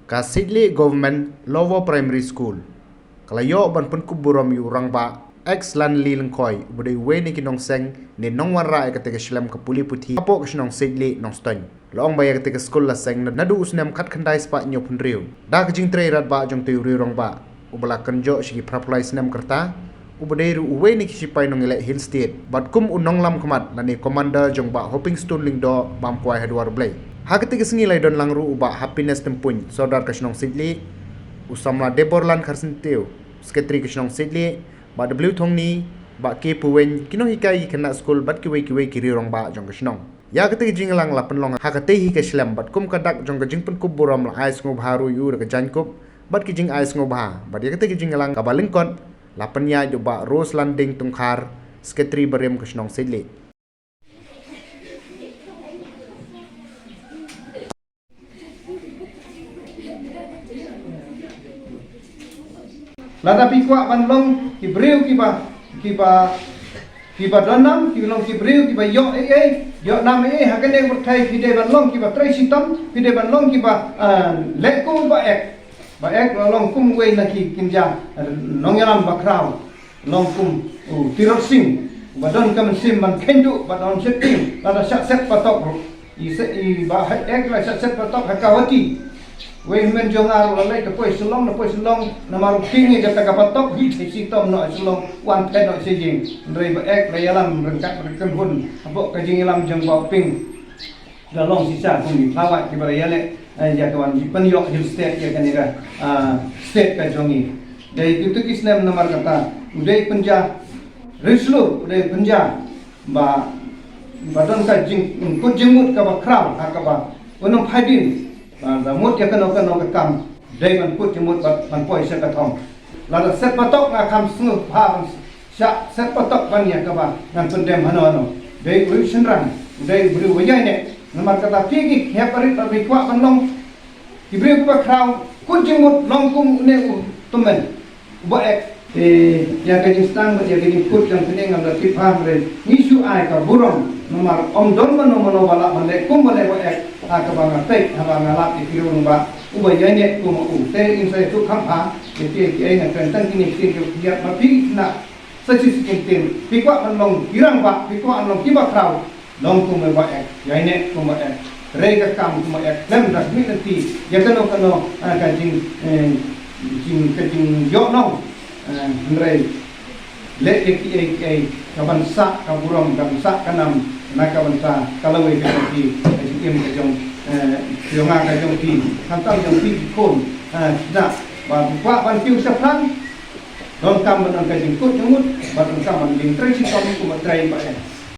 ka Sidley Government Lower Primary School kalayo ban pun kuburam yu rangba ex lan li lengkoi bude we ni kinong seng ni nong warra ka te shlam ka puli puthi apo ka snong Sidley nong stony long ba ya te school la seng na du usnam khat khandai spa nyo pun riu da ka jing tre rat ba jong te ri rangba ubala kanjo shi praplai snam karta ubade ru we ni sipai nong ile hill state bat kum unong lam khamat na ni commander jong ba hoping stone ling do bam kwai hedwar blai hakati kesengi lai don langru uba happiness tempun saudar kasnong Sidley usamla deborlan kharsinteu sekretari kasnong Sidley ba w thongni ba ke puwen kinong hikai kena school bat kiwe kiri rong ba jong kasnong ya kati jinglang la penlong hakati hi kaslam bat kum kadak jong jing pen kuburam la ais ngob haru yu ka jankop bat ki jing ais ngob ha bat ya kati jinglang ka balingkon la penya joba rose landing tungkhar sekretari barem kasnong Sidley. Lada pikwa banlong kibreu kiba danam kilong kibreu kiba yo nam hakane berthai kide banlong kiba trai sitam kide banlong kiba lekku ba ek long kum we na ki kinja nongyalam bakrau long kum tirot sing badon kam sim ban kendu badon setting lada set patok i ba ek la set patok hakawati we men jongar lalai ke poi selong na maru kingi jata kapatok hi sitom no selong wan pen no sejing ndrei ba ek la yalam rengkat reken hun apo ka jing yalam jeng bau ping dalong sisa kumi lawat ki bara yale ya kawan di penyok hill state ya kanira state ka jongi dai itu kisnem nomor kata udai penja rislu udai penja ba badon ka jing kun jengmut ka ba kram ka ba unong phadin mut ya kano kam dai man put mut ban poi se ka thong la set patok na kam sungu pha sya set patok ban ya ka ba nan pendem hano dai uri senrang dai beri wajai ne namar kata pigi ya parit tapi kwa banlong ibri ku krau kun jimut long kum ne tumen bo ek ya ka jistang ya ka put yang pening am da tipam re nisu ai ka burong nomor om don mano bala male kum male bo ek akabanga tek habanga lap ikirung ba ubaya ne kuma te insai tu khampa ke ai na kan tan kini tin dia ma pi na sachi sikin tin pikwa anlong kirang ba pikwa anlong kiba krau long kuma ba ek yai ne kuma ek rega kam kuma ek lem dak mi nanti ya kano ka jing yo no ndrei le ki ai kaban sa kaburam kam sa kanam na kaban sa kalau we ka ti em ka jong nga ka jong ti kantam jong ti kon na ba kwa ban piu sa plan don kam ban ka jing kut nyumut ba don kam ban ling trai si tom ku ma trai ba